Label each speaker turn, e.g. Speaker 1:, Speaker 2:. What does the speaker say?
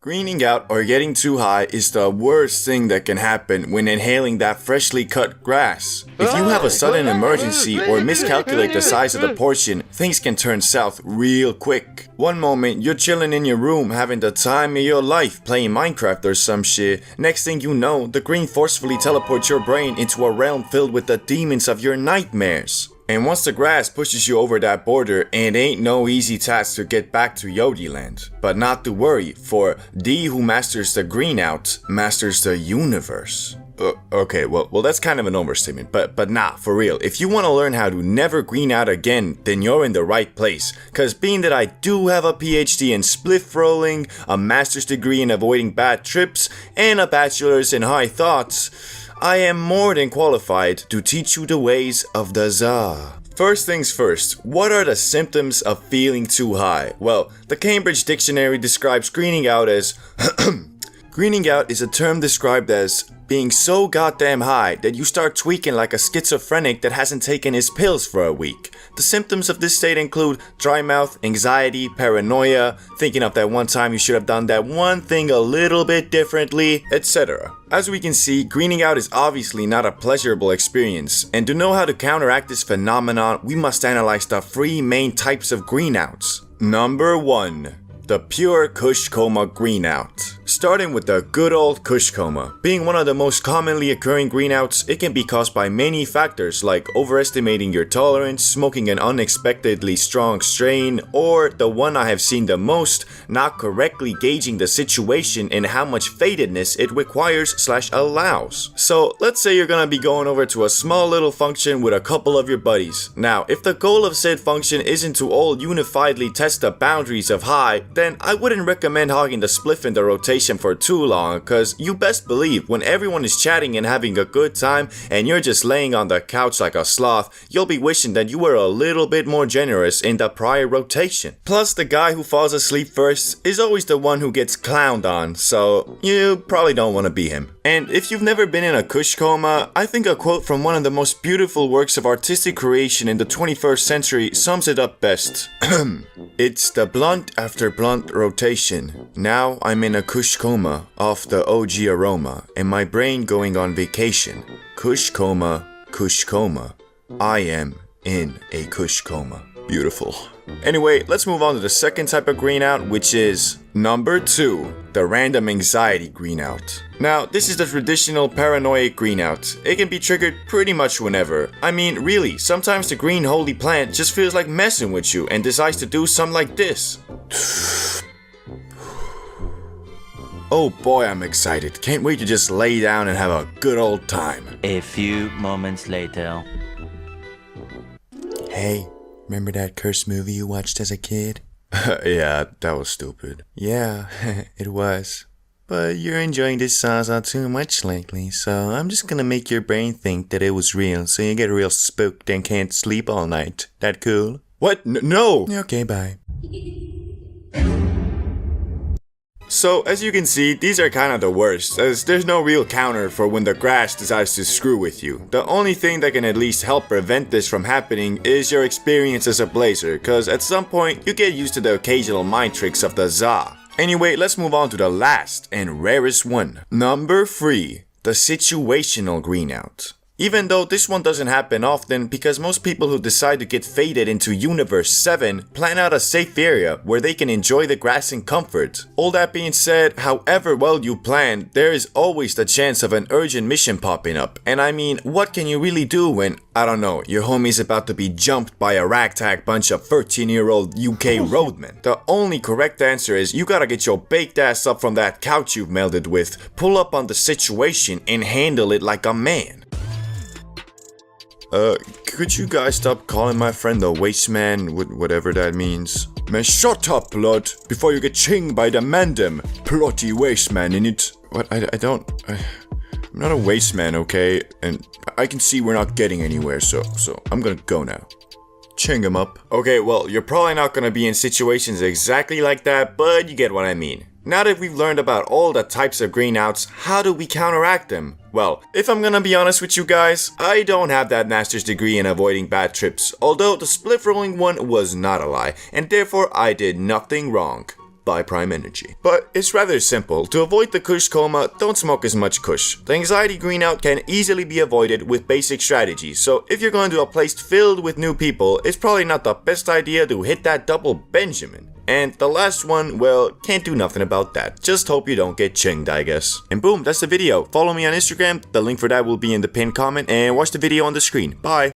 Speaker 1: Greening out or getting too high is the worst thing that can happen when inhaling that freshly cut grass. If you have a sudden emergency or miscalculate the size of the portion, things can turn south real quick. One moment, you're chilling in your room having the time of your life playing Minecraft or some shit. Next thing you know, the green forcefully teleports your brain into a realm filled with the demons of your nightmares. And once the grass pushes you over that border, it ain't no easy task to get back to Yodi land. But not to worry, for D who masters the green out, masters the universe. Okay, well that's kind of an overstatement, but nah, for real, if you want to learn how to never green out again, then you're in the right place. Cause being that I do have a PhD in spliff rolling, a master's degree in avoiding bad trips, and a bachelor's in high thoughts, I am more than qualified to teach you the ways of the Za. First things first, what are the symptoms of feeling too high? Well, the Cambridge Dictionary describes greening out as greening out is a term described as being so goddamn high that you start tweaking like a schizophrenic that hasn't taken his pills for a week. The symptoms of this state include dry mouth, anxiety, paranoia, thinking of that one time you should have done that one thing a little bit differently, etc. As we can see, greening out is obviously not a pleasurable experience, and to know how to counteract this phenomenon, we must analyze the three main types of greenouts. Number 1. The pure Kush Coma greenout. Starting with the good old Kush Coma. Being one of the most commonly occurring greenouts, it can be caused by many factors like overestimating your tolerance, smoking an unexpectedly strong strain, or the one I have seen the most, not correctly gauging the situation and how much fatedness it requires/allows. So let's say you're gonna be going over to a small little function with a couple of your buddies. Now, if the goal of said function isn't to all unifiedly test the boundaries of high, then I wouldn't recommend hogging the spliff in the rotation for too long, cause you best believe when everyone is chatting and having a good time and you're just laying on the couch like a sloth, you'll be wishing that you were a little bit more generous in the prior rotation. Plus, the guy who falls asleep first is always the one who gets clowned on, so you probably don't want to be him. And if you've never been in a Kush Coma, I think a quote from one of the most beautiful works of artistic creation in the 21st century sums it up best. It's the blunt after blunt rotation. Now I'm in a Kush Coma off the OG aroma, and my brain going on vacation. Kush Coma, Kush Coma. I am in a Kush Coma. Beautiful. Anyway, let's move on to the second type of greenout, which is number 2, the random anxiety greenout. Now, this is the traditional paranoid greenout. It can be triggered pretty much whenever. I mean, really, sometimes the green holy plant just feels like messing with you and decides to do something like this. Oh boy, I'm excited. Can't wait to just lay down and have a good old time.
Speaker 2: A few moments later.
Speaker 1: Hey, remember that cursed movie you watched as a kid? Yeah, that was stupid. Yeah, it was. But you're enjoying this Zaza too much lately, so I'm just gonna make your brain think that it was real, so you get real spooked and can't sleep all night. That cool? What? No! Okay, bye. So, as you can see, these are kind of the worst, as there's no real counter for when the grass decides to screw with you. The only thing that can at least help prevent this from happening is your experience as a blazer, cause at some point, you get used to the occasional mind tricks of the Za. Anyway, let's move on to the last and rarest one. Number 3, the situational greenout. Even though this one doesn't happen often because most people who decide to get faded into Universe 7 plan out a safe area where they can enjoy the grass in comfort. All that being said, however well you plan, there is always the chance of an urgent mission popping up. And I mean, what can you really do when, I don't know, your homie's about to be jumped by a ragtag bunch of 13-year-old UK roadmen? The only correct answer is you gotta get your baked ass up from that couch you've melded with, pull up on the situation, and handle it like a man. Could you guys stop calling my friend the waste man, whatever that means? Man, shut up, blood, before you get chinged by the mandem, plotty waste man in it. What? I'm not a waste man, okay? And I can see we're not getting anywhere, so I'm gonna go now. Ching him up. Okay, well, you're probably not gonna be in situations exactly like that, but you get what I mean. Now that we've learned about all the types of greenouts, how do we counteract them? Well, if I'm gonna be honest with you guys, I don't have that master's degree in avoiding bad trips, although the spliff rolling one was not a lie, and therefore I did nothing wrong. by prime energy. But it's rather simple. To avoid the Kush coma, don't smoke as much Kush. The anxiety greenout can easily be avoided with basic strategies, so if you're going to a place filled with new people, it's probably not the best idea to hit that double Benjamin. And the last one, well, can't do nothing about that. Just hope you don't get chinged, I guess. And boom, that's the video. Follow me on Instagram, the link for that will be in the pinned comment, and watch the video on the screen. Bye!